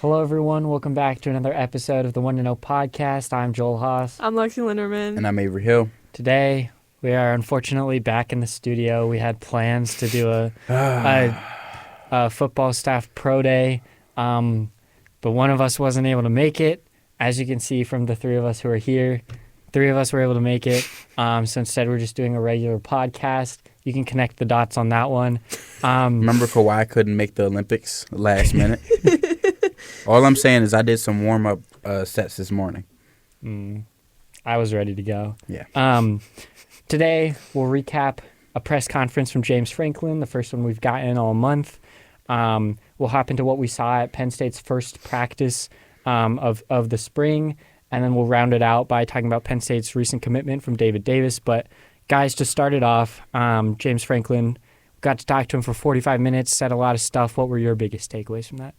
Hello, everyone. Welcome back to another episode of the One to Know podcast. I'm Joel Haas. I'm Lexi Linderman. And I'm Avery Hill. Today, we are unfortunately back in the studio. We had plans to do a football staff pro day, but one of us wasn't able to make it. As you can see from the three of us who are here, three of us were able to make it. So instead, we're just doing a regular podcast. You can connect the dots on that one. Remember for why I couldn't make the Olympics last minute? All I'm saying is I did some warm-up sets this morning. I was ready to go. Yeah. Today, we'll recap a press conference from James Franklin, the first one we've gotten all month. We'll hop into what we saw at Penn State's first practice of the spring, and then we'll round it out by talking about Penn State's recent commitment from David Davis. But, guys, to start it off, James Franklin, got to talk to him for 45 minutes, said a lot of stuff. What were your biggest takeaways from that?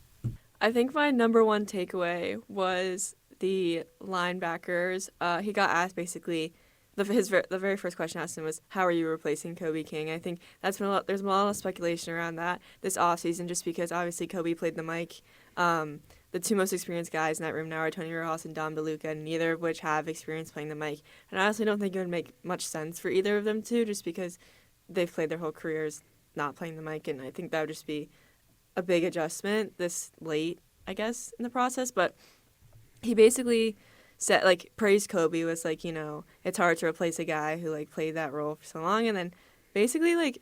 I think my number one takeaway was the linebackers. He got asked basically, the very first question asked him was, how are you replacing Kobe King? I think there's been a lot of speculation around that this offseason just because obviously Kobe played the mic. The two most experienced guys in that room now are Tony Rojas and Dom DeLuca, neither of which have experience playing the mic. And I honestly don't think it would make much sense for either of them to, just because they've played their whole careers not playing the mic, and I think that would just be a big adjustment this late, I guess, in the process. But he basically said, praised Kobe, was like, it's hard to replace a guy who, played that role for so long, and then basically,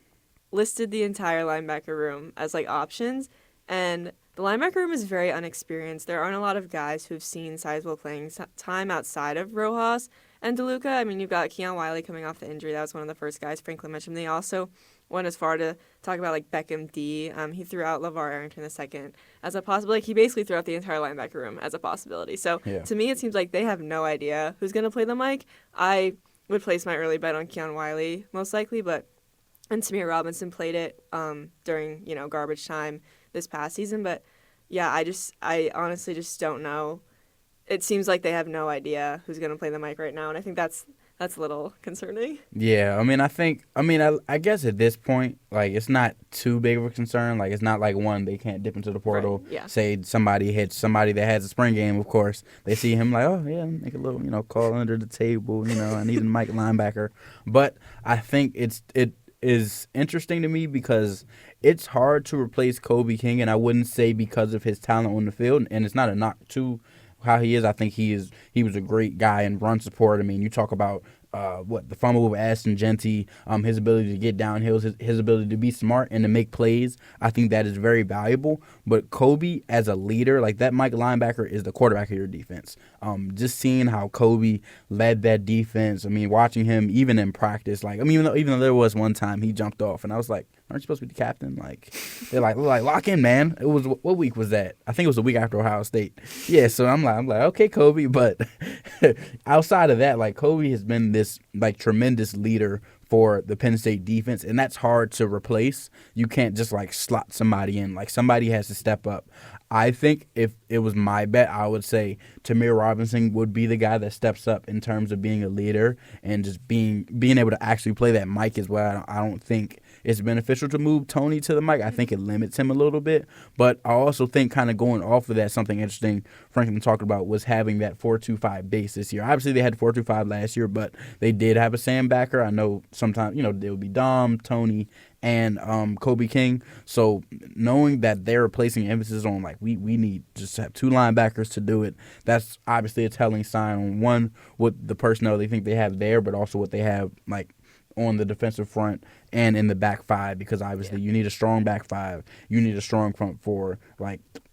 listed the entire linebacker room as, options, and the linebacker room is very unexperienced. There aren't a lot of guys who've seen sizable playing time outside of Rojas and DeLuca. I mean, you've got Keon Wiley coming off the injury. That was one of the first guys Franklin mentioned. They also went as far to talk about, Beckham D. He threw out LeVar Arrington II as a possibility. He basically threw out the entire linebacker room as a possibility. So, To me, it seems like they have no idea who's going to play the mic. I would place my early bet on Keon Wiley, most likely, and Samir Robinson played it during, garbage time this past season. But, yeah, I honestly just don't know. It seems like they have no idea who's going to play the mic right now, and I think that's a little concerning. Yeah, I guess at this point, it's not too big of a concern. It's not like they can't dip into the portal. Right, yeah. Say somebody hits somebody that has a spring game, of course. They see him oh, yeah, make a little, call under the table, I need a mic linebacker. But I think it is interesting to me because it's hard to replace Kobe King, and I wouldn't say because of his talent on the field, and it's not a knock to how he is. I think he was a great guy in run support. I mean, you talk about the fumble with Ashton Genty, his ability to get downhill, his ability to be smart and to make plays. I think that is very valuable. But Kobe as a leader, that Mike linebacker is the quarterback of your defense. Just seeing how Kobe led that defense. I mean, watching him even in practice, even though there was one time he jumped off, and I was like, aren't you supposed to be the captain? They're like, lock in, man. It was, what week was that? I think it was the week after Ohio State. Yeah, so I'm like, okay, Kobe. But outside of that, Kobe has been this, tremendous leader for the Penn State defense, and that's hard to replace. You can't just, slot somebody in. Somebody has to step up. I think if it was my bet, I would say Tamir Robinson would be the guy that steps up in terms of being a leader and just being able to actually play that mic as well. I don't think it's beneficial to move Tony to the mic. I think it limits him a little bit. But I also think kind of going off of that, something interesting Franklin talked about was having that 4-2-5 base this year. Obviously, they had 4-2-5 last year, but they did have a Sam backer. I know sometimes, it would be Dom, Tony, and Kobe King. So knowing that they're placing emphasis on we need just to have two linebackers to do it, that's obviously a telling sign on one, what the personnel they think they have there, but also what they have on the defensive front and in the back five, because obviously you need a strong back five, you need a strong front four.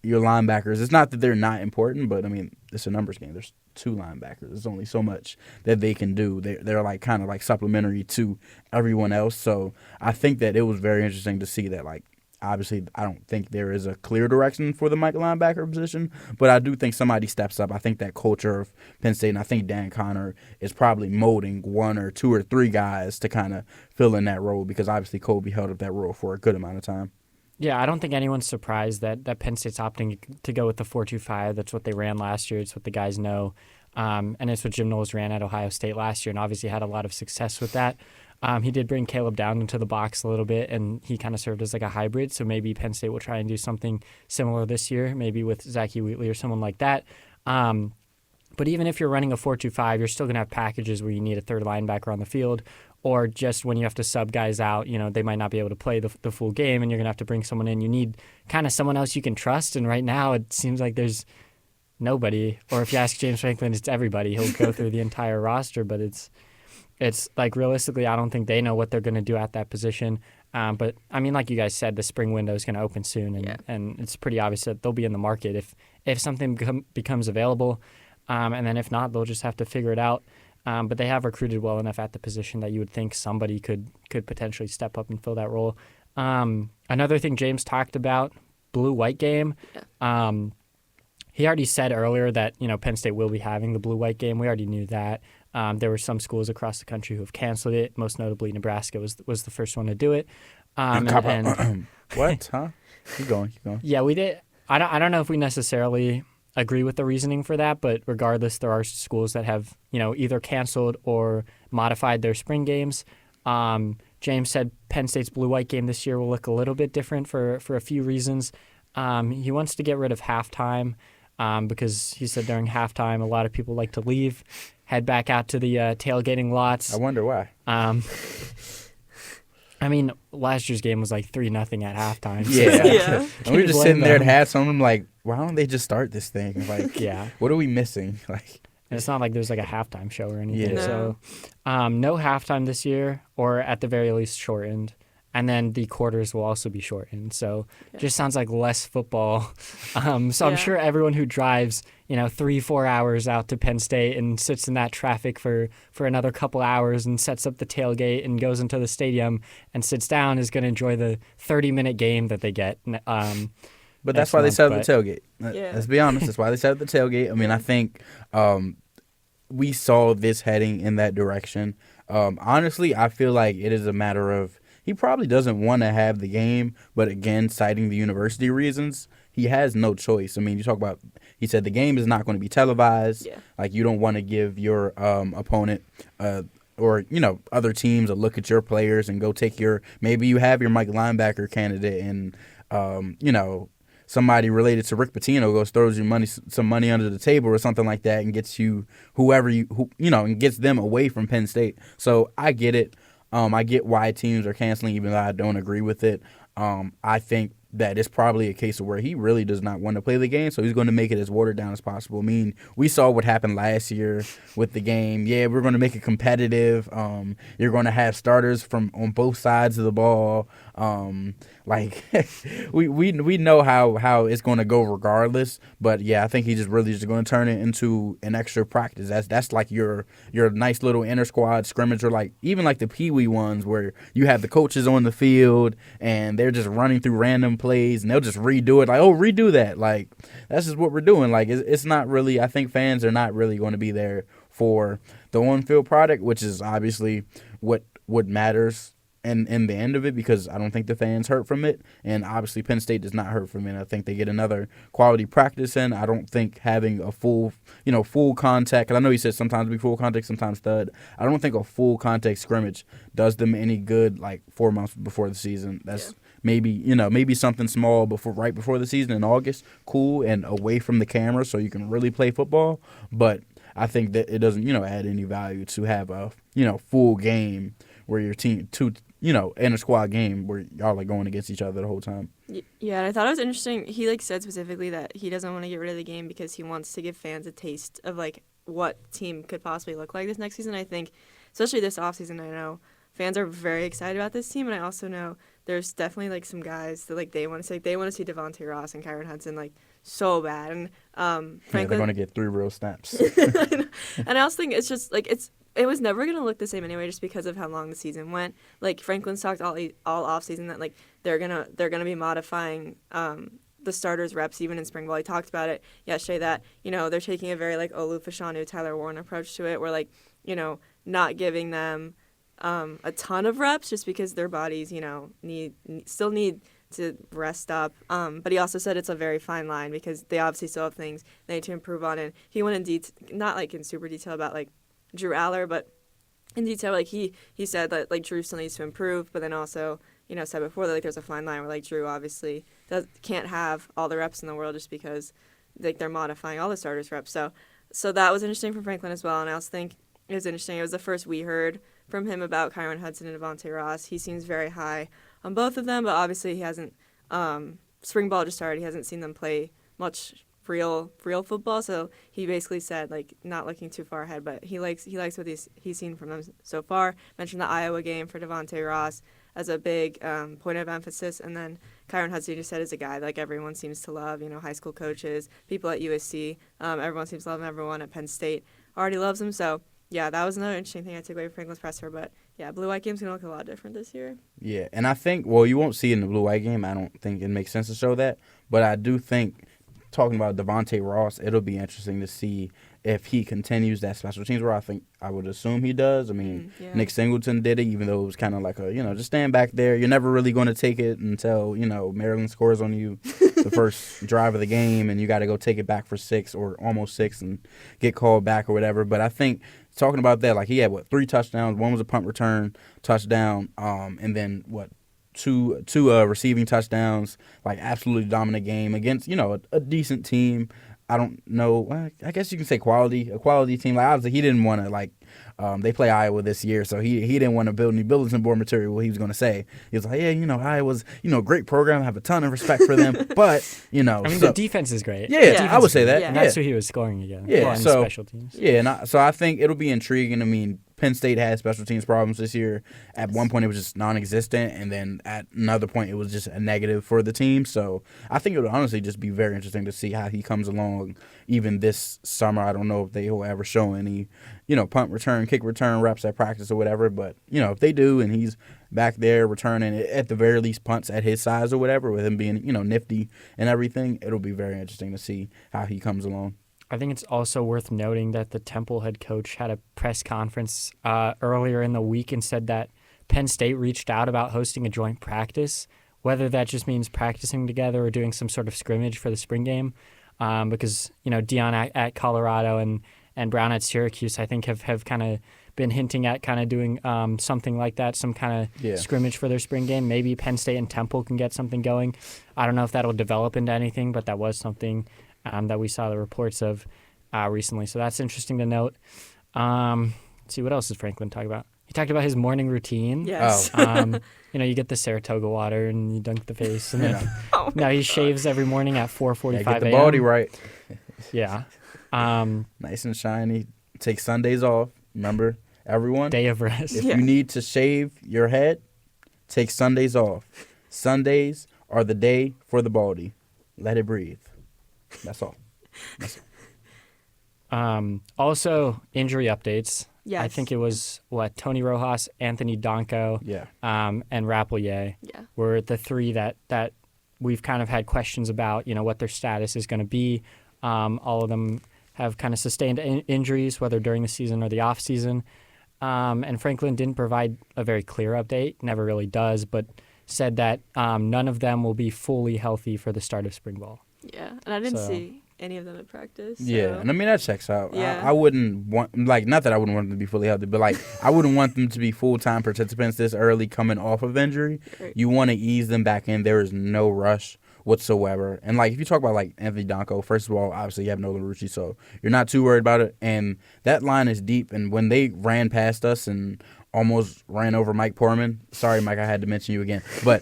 Your linebackers, it's not that they're not important, but I mean, it's a numbers game. There's two linebackers. There's only so much that they can do. They're kind of supplementary to everyone else. So I think that it was very interesting to see that obviously I don't think there is a clear direction for the Mike linebacker position, but I do think somebody steps up. I think that culture of Penn State, and I think Dan Connor is probably molding one or two or three guys to kind of fill in that role, because obviously Kobe held up that role for a good amount of time. Yeah, I don't think anyone's surprised that Penn State's opting to go with the 4-2-5. That's what they ran last year. It's what the guys know. And it's what Jim Knowles ran at Ohio State last year, and obviously had a lot of success with that. He did bring Caleb down into the box a little bit, and he kind of served as like a hybrid. So maybe Penn State will try and do something similar this year, maybe with Zachy Wheatley or someone like that. But even if you're running a 4-2-5, you're still going to have packages where you need a third linebacker on the field, or just when you have to sub guys out, they might not be able to play the full game, and you're going to have to bring someone in. You need kind of someone else you can trust, and right now it seems like there's nobody. Or if you ask James Franklin, it's everybody. He'll go through the entire roster, but it's like realistically, I don't think they know what they're going to do at that position. But I mean, like you guys said, the spring window is going to open soon, and it's pretty obvious that they'll be in the market if something becomes available. And then if not, they'll just have to figure it out. But they have recruited well enough at the position that you would think somebody could potentially step up and fill that role. Another thing James talked about, blue-white game. Yeah. He already said earlier that Penn State will be having the blue-white game. We already knew that. There were some schools across the country who have canceled it. Most notably, Nebraska was the first one to do it. What? Huh? Keep going. Yeah, we did. I don't know if we necessarily agree with the reasoning for that, but regardless, there are schools that have either canceled or modified their spring games. James said Penn State's blue-white game this year will look a little bit different for a few reasons. He wants to get rid of halftime because he said during halftime a lot of people like to leave, head back out to the tailgating lots. I wonder why. I mean, last year's game was like 3-0 at halftime. Yeah. And we were just sitting there at halftime. I'm like, why don't they just start this thing? Like, what are we missing? Like, and it's not like there's like a halftime show or anything. Yeah. So, no halftime this year, or at the very least shortened. And then the quarters will also be shortened. So just sounds like less football. I'm sure everyone who drives, 3-4 hours out to Penn State and sits in that traffic for another couple hours and sets up the tailgate and goes into the stadium and sits down is going to enjoy the 30-minute game that they get. But that's why they set up the tailgate. Let's be honest. That's why they set up the tailgate. I mean, I think we saw this heading in that direction. Honestly, I feel like it is a matter of he probably doesn't want to have the game, but again, citing the university reasons, he has no choice. I mean, he said the game is not going to be televised. Yeah. Like, you don't want to give your opponent or, other teams a look at your players and go take maybe you have your Mike linebacker candidate and, somebody related to Rick Pitino goes throws you some money under the table or something like that and gets you and gets them away from Penn State. So I get it. I get why teams are canceling, even though I don't agree with it. I think that it's probably a case of where he really does not want to play the game, so he's going to make it as watered down as possible. I mean, we saw what happened last year with the game. Yeah, we're going to make it competitive. You're going to have starters on both sides of the ball. We know how it's going to go regardless. But yeah, I think he's just really just going to turn it into an extra practice. That's like your nice little inter squad scrimmage, or like even like the Pee Wee ones where you have the coaches on the field and they're just running through random plays and they'll just redo it. Like, oh, redo that. Like, that's just what we're doing. Like, it's not really. I think fans are not really going to be there for the on-field product, which is obviously what matters in the end of it, because I don't think the fans hurt from it, and obviously Penn State does not hurt from it. I think they get another quality practice in. I don't think having a full contact, and I know you said sometimes be full contact, sometimes stud. I don't think a full contact scrimmage does them any good like 4 months before the season. That's maybe something small right before the season in August, cool, and away from the camera so you can really play football. But I think that it doesn't add any value to have a full game where your team in a squad game where y'all are going against each other the whole time. Yeah, and I thought it was interesting. He said specifically that he doesn't want to get rid of the game because he wants to give fans a taste of what team could possibly look like this next season. I think, especially this offseason, I know fans are very excited about this team, and I also know there's definitely some guys that they want to see. They want to see Devontae Ross and Kyron Hudson so bad, and Franklin, they're going to get 3 real snaps. And I also think it's just it was never going to look the same anyway, just because of how long the season went. Franklin's talked all offseason that they're gonna be modifying the starters' reps even in spring ball. He talked about it yesterday that they're taking a very Olu Fashanu, Tyler Warren approach to it, where not giving them a ton of reps just because their bodies still need to rest up. But he also said it's a very fine line because they obviously still have things they need to improve on. And he went in not like in super detail about like Drew Aller, but in detail, like he said that like Drew still needs to improve, but then also, said before that like there's a fine line where like Drew obviously can't have all the reps in the world just because like they're modifying all the starters reps. So that was interesting from Franklin as well, and I also think it was interesting. It was the first we heard from him about Kyron Hudson and Devontae Ross. He seems very high on both of them, but obviously he hasn't. Spring ball just started. He hasn't seen them play much real football. So he basically said like not looking too far ahead, but he likes what he's seen from them so far. Mentioned the Iowa game for Devontae Ross as a big point of emphasis, and then Kyron Hudson just said is a guy like everyone seems to love. High school coaches, people at USC, everyone seems to love him. Everyone at Penn State already loves him. So. Yeah, that was another interesting thing I took away from Franklin's presser. But, yeah, blue-white game's going to look a lot different this year. Yeah, and I think, well, you won't see it in the blue-white game. I don't think it makes sense to show that. But I do think, talking about Devontae Ross, it'll be interesting to see if he continues that special teams role. I would assume he does. I mean, Nick Singleton did it, even though it was kind of like just stand back there. You're never really going to take it until, Maryland scores on you the first drive of the game, and you got to go take it back for 6 or almost 6 and get called back or whatever. But I think talking about that, like he had, 3 touchdowns. One was a punt return touchdown, and then, two receiving touchdowns, like absolutely dominant game against, a decent team. I don't know. I guess you can say a quality team. Like obviously, he didn't want to they play Iowa this year, so he didn't want to build any bulletin board material. What he was going to say, he was like, yeah, Iowa's a great program. I have a ton of respect for them, but the defense is great. Yeah, I would say that. And that's who he was scoring against. Yeah, on so special teams. Yeah, so I think it'll be intriguing. I mean, Penn State had special teams problems this year. At one point, it was just non-existent, and then at another point, it was just a negative for the team. So I think it would honestly just be very interesting to see how he comes along even this summer. I don't know if they will ever show any, punt return, kick return reps at practice or whatever. But, if they do and he's back there returning, at the very least, punts at his size or whatever, with him being, nifty and everything, it'll be very interesting to see how he comes along. I think it's also worth noting that the Temple head coach had a press conference earlier in the week and said that Penn State reached out about hosting a joint practice, whether that just means practicing together or doing some sort of scrimmage for the spring game, because Dion at Colorado and Brown at Syracuse, I think have kind of been hinting at kind of doing something like that, some kind of scrimmage for their spring game. Maybe Penn State and Temple can get something going. I don't know if that'll develop into anything, but that was something that we saw the reports of recently. So that's interesting to note. Let's see, what else did Franklin talk about? He talked about his morning routine. Yes. You get the Saratoga water and you dunk the face. And then, he shaves every morning at 4:45 a.m. Get the body right. Yeah. Nice and shiny. Take Sundays off. Remember, everyone? Day of rest. If you need to shave your head, take Sundays off. Sundays are the day for the body. Let it breathe. That's all. Also, injury updates. Yes. I think it was, Tony Rojas, Anthony Donko, and Rappleyea were the 3 that we've kind of had questions about, what their status is going to be. All of them have kind of sustained injuries, whether during the season or the off season. And Franklin didn't provide a very clear update, never really does, but said that none of them will be fully healthy for the start of spring ball. Yeah, and I didn't see any of them at practice. So. Yeah, and I mean, that checks out. Yeah. I wouldn't want, not that I wouldn't want them to be fully healthy, but, I wouldn't want them to be full-time participants this early coming off of injury. Right. You want to ease them back in. There is no rush whatsoever. And, if you talk about, Anthony Donko, first of all, obviously you have Nolan Rucci, so you're not too worried about it. And that line is deep, and when they ran past us and almost ran over Mike Portman. Sorry, Mike, I had to mention you again. But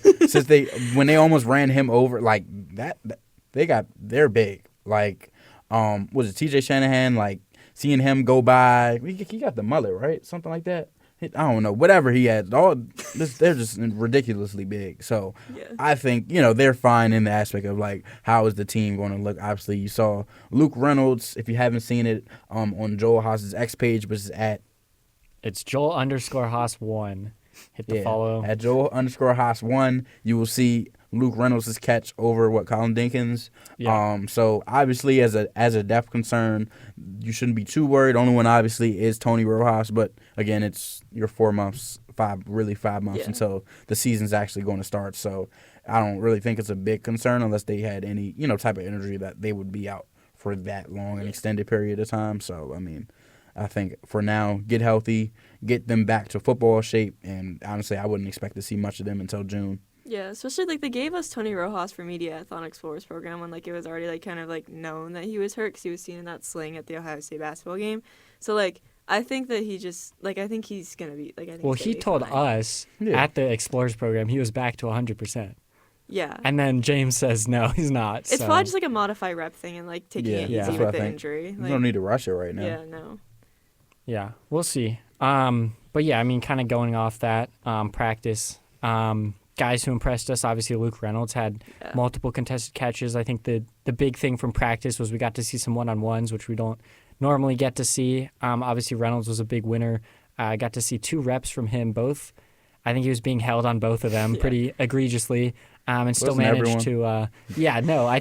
when they almost ran him over, they're big. Was it TJ Shanahan? Seeing him go by, he got the mullet, right? Something like that. I don't know. Whatever he had, they're just ridiculously big. So I think they're fine in the aspect of how is the team going to look. Obviously, you saw Luke Reynolds. If you haven't seen it, on Joel Haas's X page, which is it's Joel_Haas1. Hit the follow. At Joel_Haas1, you will see Luke Reynolds' catch over Colin Dinkins. Yeah. So obviously, as a depth concern, you shouldn't be too worried. Only one obviously is Tony Rojas, but again, it's your 4 months, 5 months until the season's actually going to start. So I don't really think it's a big concern unless they had any, type of injury that they would be out for that long an extended period of time. So, I mean, I think for now, get healthy, get them back to football shape, and honestly, I wouldn't expect to see much of them until June. Yeah, especially like they gave us Tony Rojas for Mediathon Explorers program when like it was already like kind of like known that he was hurt because he was seen in that sling at the Ohio State basketball game. So like I think that he just like I think he's gonna be like I think. Well, he's he gonna be told fine. us Yeah. at the Explorers program he was back to 100%. Yeah. And then James says no, he's not. It's so. probably just like a modify rep thing and like taking it Yeah. easy That's what with I the think. injury. You Like, don't need to rush it right now. yeah, no. Yeah, we'll see. But yeah, I mean, kind of going off that practice, guys who impressed us, obviously Luke Reynolds had Yeah. multiple contested catches. I think the big thing from practice was we got to see some one-on-ones, which we don't normally get to see. Obviously Reynolds was a big winner. I got to see 2 reps from him both. I think he was being held on both of them Yeah. pretty egregiously. And still Wasn't managed to, I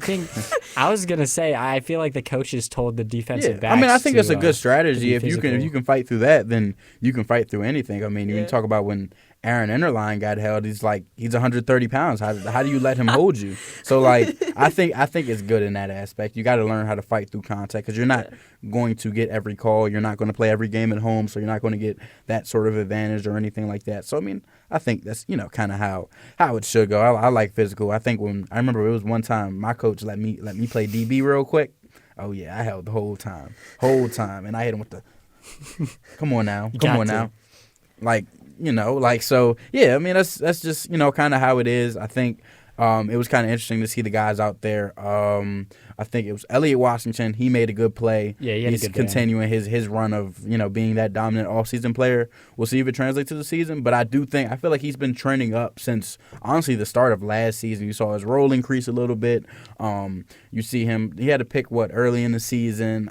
think, I was going to say, I feel like the coaches told the defensive backs I mean, I think to, it's a good strategy. be If you physical. can fight through that, then you can fight through anything. I mean, you Yeah. talk about when Aaron Enderline got held, he's 130 pounds. How do you let him hold you? So like, I think it's good in that aspect. You got to learn how to fight through contact because you're not going to get every call. You're not going to play every game at home, so you're not going to get that sort of advantage or anything like that. So I mean, I think that's kind of how it should go. I like physical. I think when I remember it was one time my coach let me play DB real quick. Oh yeah, I held the whole time, and I hit him with the. Come on now, so yeah. I mean that's just kind of how it is. I think it was kind of interesting to see the guys out there. I think it was Elliott Washington. He made a good play. Yeah, he had a he's good game. continuing his run of being that dominant offseason player. We'll see if it translates to the season. But I feel like he's been trending up since honestly the start of last season. You saw his role increase a little bit. You see him. He had to pick early in the season.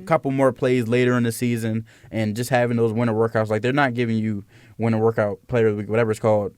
Couple more plays later in the season, and just having those winter workouts. Like they're not giving you winter workout player of the week, whatever it's called.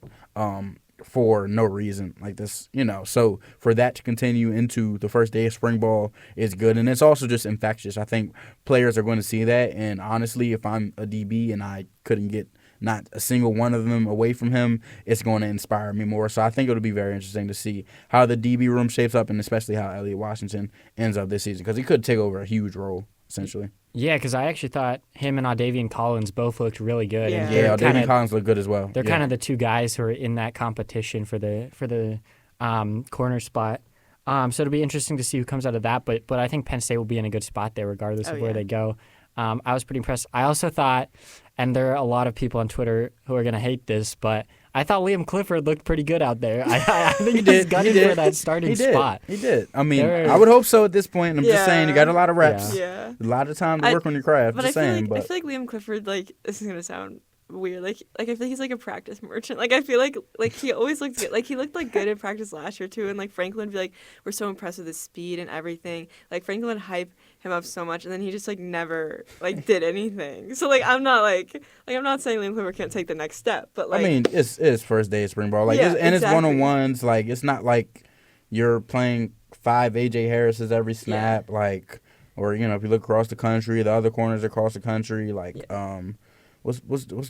For no reason like this, so for that to continue into the first day of spring ball is good, and it's also just infectious. I think players are going to see that, and honestly, if I'm a DB and I couldn't get not a single one of them away from him, it's going to inspire me more. So I think it'll be very interesting to see how the DB room shapes up, and especially how Elliott Washington ends up this season, because he could take over a huge role essentially. Yeah, because I actually thought him and Audavian Collins both looked really good. Yeah. And Yeah, they're David Collins looked good as well. They're Yeah. kind of the 2 guys who are in that competition for the corner spot. So it'll be interesting to see who comes out of that. But I think Penn State will be in a good spot there regardless of where they go. I was pretty impressed. I also thought, and there are a lot of people on Twitter who are going to hate this, but I thought Liam Clifford looked pretty good out there. I think he was gunning for that starting spot. He did. I mean, There- I would hope so at this point. I'm just saying, you got a lot of reps. Yeah. A lot of time to work on your craft. But Just I feel saying, like I feel like Liam Clifford, like, this is gonna sound weird. Like I feel like he's like a practice merchant. Like I feel like he always looks good. Like he looked like good in practice last year too. And like Franklin would be like, we're so impressed with his speed and everything. Like Franklin would hype him up so much, and then he just like never like did anything. So like I'm not saying Liam Clifford can't take the next step, but like I mean, it's first day of spring ball, like, Yeah, it's exactly. one-on-ones. Like, it's not like you're playing 5 AJ Harris's every snap, like, or if you look across the country, the other corners across the country, like, what's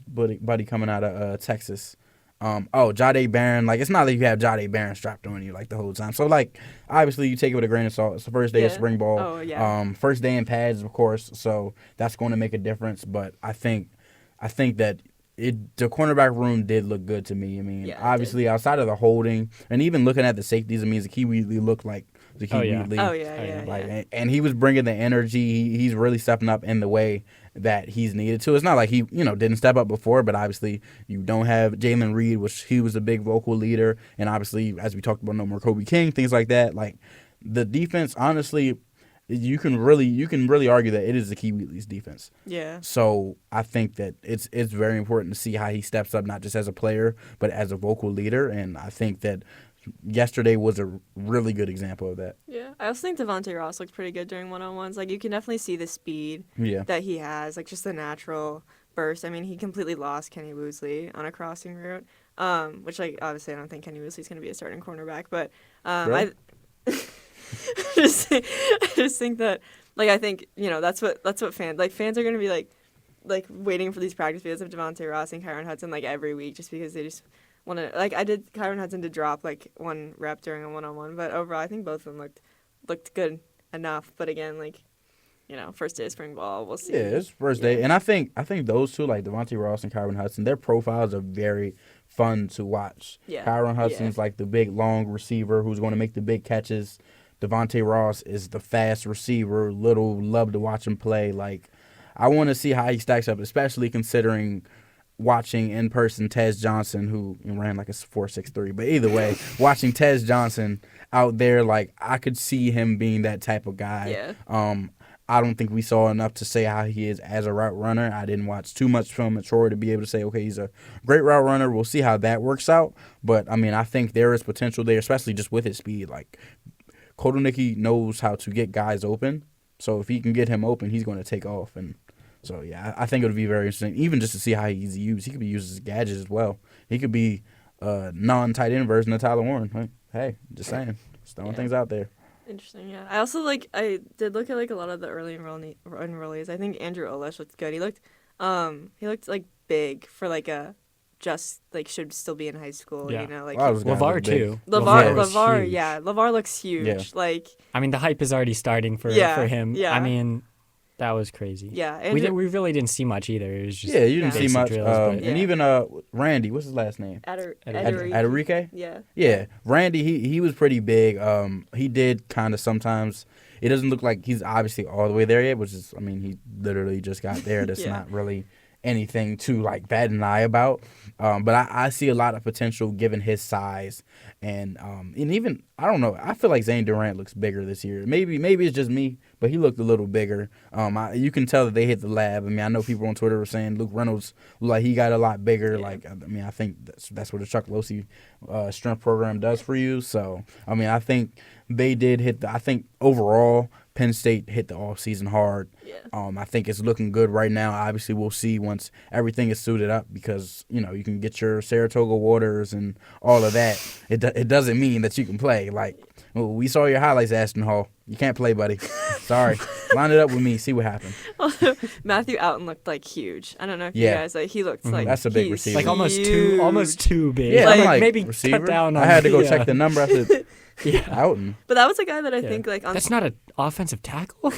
buddy coming out of Texas? Jade Barron. Like, it's not like you have Jade Barron strapped on you like the whole time. So like, obviously you take it with a grain of salt. It's the first day of spring ball. Oh, yeah. First day in pads, of course. So that's going to make a difference. But I think that the cornerback room did look good to me. I mean, Yeah, it obviously outside of the holding and even looking at the safeties, I mean, Zakee Wheatley looked like Zakee Wheatley. Oh yeah. Like, and he was bringing the energy. He's really stepping up in the way that he's needed to. It's not like he, didn't step up before, but obviously you don't have Jalen Reed, which he was a big vocal leader, and obviously, as we talked about, no more Kobe King, things like that. Like, the defense, honestly, you can really argue that it is Zakee Wheatley's defense. Yeah. So I think that it's very important to see how he steps up, not just as a player, but as a vocal leader, and I think that yesterday was a really good example of that. Yeah. I also think Devontae Ross looked pretty good during one-on-ones. Like, you can definitely see the speed that he has, like, just the natural burst. I mean, he completely lost Kenny Woosley on a crossing route, which, like, obviously I don't think Kenny Woosley's going to be a starting cornerback, but Really? I just think that, like, I think, that's what fans are going to be, like, waiting for these practice videos of Devontae Ross and Kyron Hudson, like, every week just because they just Kyron Hudson did drop like one rep during a 1-on-1, but overall I think both of them looked good enough. But again, like, first day of spring ball, we'll see. Yeah, it's first day, and I think those two, like Devontae Ross and Kyron Hudson, their profiles are very fun to watch. Yeah. Kyron Hudson's like the big long receiver who's going to make the big catches. Devontae Ross is the fast receiver. Love to watch him play. Like, I want to see how he stacks up, especially considering watching in person Tez Johnson, who ran like a 4.63. But either way, watching Tez Johnson out there, like, I could see him being that type of guy. Yeah. I don't think we saw enough to say how he is as a route runner. I didn't watch too much film at Troy to be able to say, okay, he's a great route runner. We'll see how that works out. But, I mean, I think there is potential there, especially just with his speed. Like, Kotelnicki knows how to get guys open. So if he can get him open, he's going to take off. And so, yeah, I think it would be very interesting, even just to see how he's used. He could be used as a gadget as well. He could be a non-tight end version of Tyler Warren. Like, hey, just saying. Just throwing things out there. Interesting, yeah. I also I did look at like a lot of the early enrollees. I think Andrew Olesh looked good. He looked like big for like a just like should still be in high school. Yeah. Like LeVar too. LeVar, yeah. LeVar looks huge. Yeah. Like, I mean, the hype is already starting for him. Yeah. I mean, that was crazy. Yeah. We really didn't see much either. It was just you didn't see basic much. drills, but- And even Randy, what's his last name? Adarike. Yeah. Yeah. Yeah, Randy, he was pretty big. He did kind of sometimes. It doesn't look like he's obviously all the way there yet, which is, I mean, he literally just got there. That's not really anything to like bat an eye about. But I see a lot of potential given his size, and even I don't know. I feel like Zane Durant looks bigger this year. Maybe it's just me, but he looked a little bigger. You can tell that they hit the lab. I mean, I know people on Twitter were saying Luke Reynolds looked like he got a lot bigger. Yeah. Like, I mean, I think that's what the Chuck Losey strength program does for you. So, I mean, I think they did hit I think overall Penn State hit the offseason hard. Yeah. I think it's looking good right now. Obviously, we'll see once everything is suited up because, you can get your Saratoga waters and all of that. It doesn't mean that you can play. Like, we saw your highlights, Ashton Hall. You can't play, buddy. Sorry. Line it up with me. See what happens. Also, Matthew Outen looked like huge. I don't know if you guys he looked like that's a big receiver. Like almost too big. Yeah, like maybe receiver? cut down on I had to go check the number. I said, yeah. Outen. But that was a guy that I think like on that's not an offensive tackle.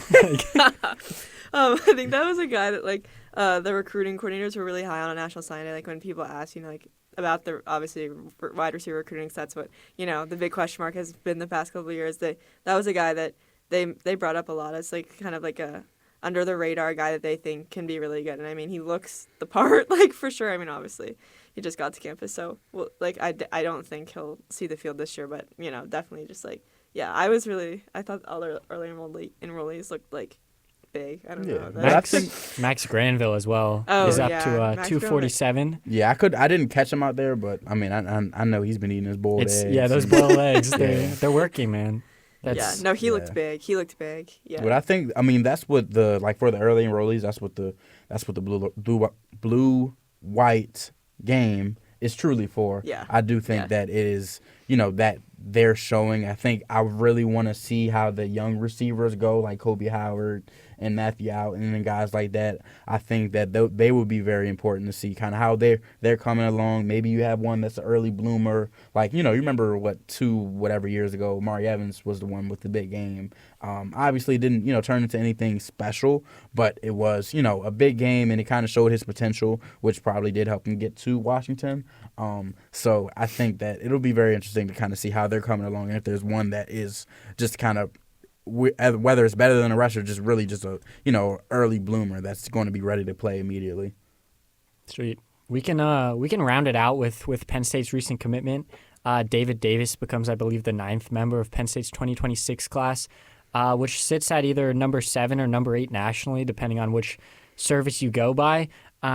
I think that was a guy that like the recruiting coordinators were really high on National Signing Day. Like when people ask, like about the obviously wide receiver recruiting, so that's what the big question mark has been the past couple of years. That was a guy that they brought up a lot as like kind of like a under the radar guy that they think can be really good. And I mean, he looks the part, like for sure. I mean, obviously he just got to campus, so like I don't think he'll see the field this year, but definitely just like I thought all the early enrollees looked like big. I don't know. Max Granville as well is up to 247. Yeah, I didn't catch him out there, but I mean I know he's been eating his boiled eggs. Yeah, those boiled eggs, they're working, man. He looked big. He looked big. Yeah. But I think that's what the like for the early enrollees, that's what the blue white game is truly for. Yeah. I do think that it is, that they're showing. I think I really want to see how the young receivers go, like Kobe Howard and Matthew Outen and guys like that. I think that they would be very important to see kind of how they're coming along. Maybe you have one that's an early bloomer. Like, you remember 2 years ago, Mari Evans was the one with the big game. Obviously it didn't, turn into anything special, but it was, a big game, and it kind of showed his potential, which probably did help him get to Washington. So I think that it'll be very interesting to kind of see how they're coming along, and if there's one that is just kind of whether it's better than the rest or just really just a early bloomer that's going to be ready to play immediately. Sweet. We can round it out with Penn State's recent commitment. David Davis becomes, I believe, the 9th member of Penn State's 2026 class, which sits at either number 7 or number 8 nationally, depending on which service you go by.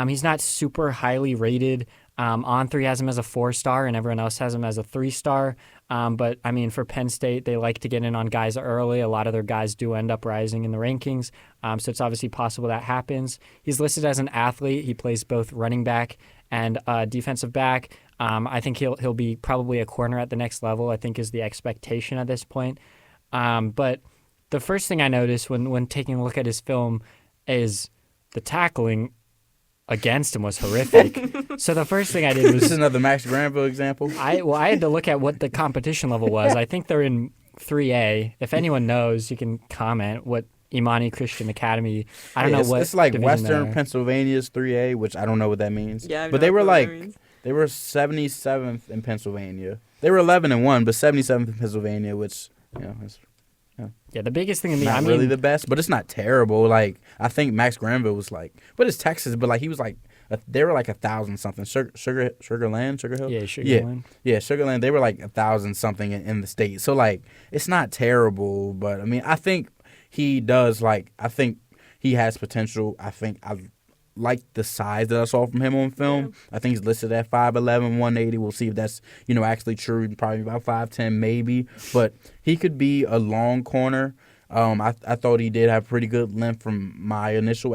He's not super highly rated. On3 has him as a 4-star, and everyone else has him as a 3-star. But, I mean, for Penn State, they like to get in on guys early. A lot of their guys do end up rising in the rankings, so it's obviously possible that happens. He's listed as an athlete. He plays both running back and defensive back. I think he'll be probably a corner at the next level, I think is the expectation at this point. But the first thing I noticed when taking a look at his film is the tackling. against him was horrific. So the first thing I did This is was another Max Granville example. I had to look at what the competition level was. I think they're in 3A. If anyone knows, you can comment what Imani Christian Academy. I don't know what It's like division Western they're- Pennsylvania's 3A, which I don't know what that means. Yeah, I have but no they were clue what that like means. they were 77th in Pennsylvania. They were 11-1, but 77th in Pennsylvania, which is Yeah, the biggest thing to me, not I mean, really the best, but it's not terrible. Like I think Max Granville was like, but it's Texas, but like he was like, they were like 1,000 something. Sugar Hill. yeah, sure. Yeah, Sugarland. They were like 1,000 something in the state. So like, it's not terrible, but I mean, I think he does like. I think he has potential. I think I like the size that I saw from him on film. I think he's listed at 5'11", 180. We'll see if that's actually true. Probably about 5'10", maybe. But he could be a long corner. I thought he did have pretty good length from my initial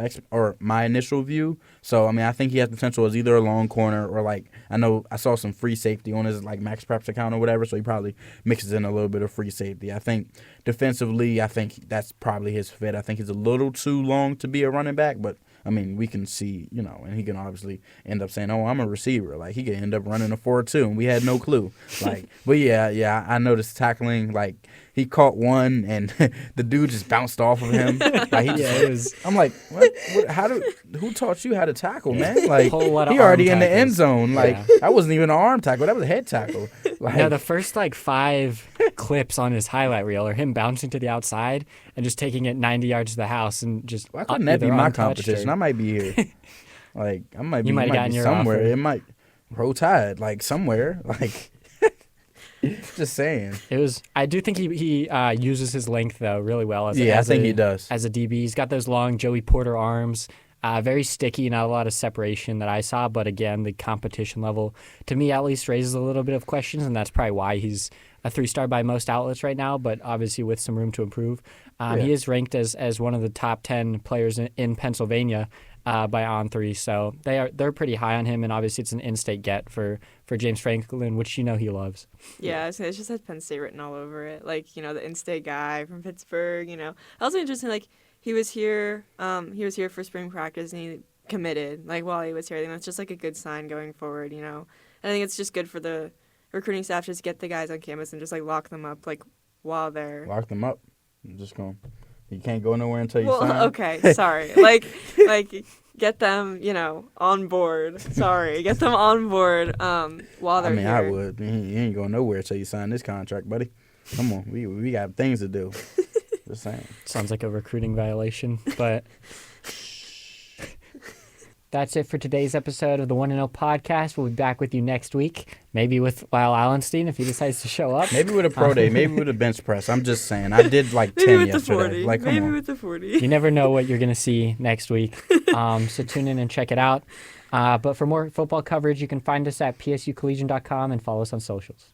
view. So I mean, I think he has potential as either a long corner or like I know I saw some free safety on his like Max Preps account or whatever. So he probably mixes in a little bit of free safety. I think defensively, I think that's probably his fit. I think he's a little too long to be a running back, but I mean, we can see, and he can obviously end up saying, "Oh, I'm a receiver." Like he could end up running a 4.2, and we had no clue. Like, but yeah, I noticed tackling. Like he caught one, and the dude just bounced off of him. Like it was I'm like, what? Who taught you how to tackle, man? Like whole lot of he already arm in the end tackles. zone. Like Yeah. that wasn't even an arm tackle. That was a head tackle. Like no, the first like 5 clips on his highlight reel are him bouncing to the outside and just taking it 90 yards to the house and just. why couldn't that be either my untouched competition? or- I might be here. Like I might be. You might have might gotten be your somewhere. offer. It might roll tide like somewhere. Like just saying. It was. I do think he uses his length though really well. As Yeah, I as think a- he does. as a DB. He's got those long Joey Porter arms. Very sticky, not a lot of separation that I saw. But again, the competition level, to me at least, raises a little bit of questions, and that's probably why he's a 3-star by most outlets right now. But obviously with some room to improve. He is ranked as one of the top 10 players in Pennsylvania by On3. So they're pretty high on him, and obviously it's an in-state get for James Franklin, which he loves. Yeah, it just has Penn State written all over it. Like, the in-state guy from Pittsburgh, Also interesting, like, he was here for spring practice and he committed, like, while he was here. I think that's just, like, a good sign going forward, I think it's just good for the recruiting staff to just get the guys on campus and just, like, lock them up, like, while they're... Lock them up. I'm just going. You can't go nowhere until you sign. Okay, sorry. like, get them, on board. Sorry, get them on board while they're here. I would. You ain't going nowhere until you sign this contract, buddy. Come on, we got things to do. Just saying. Sounds like a recruiting violation, but that's it for today's episode of the 1-0 podcast. We'll be back with you next week, maybe with Lyle Allenstein if he decides to show up. Maybe with a pro day, maybe with a bench press. I'm just saying. I did like Maybe 10 with the yesterday. 40. Like, come Maybe on. with the 40. You never know what you're going to see next week, so tune in and check it out. But for more football coverage, you can find us at psucollegian.com and follow us on socials.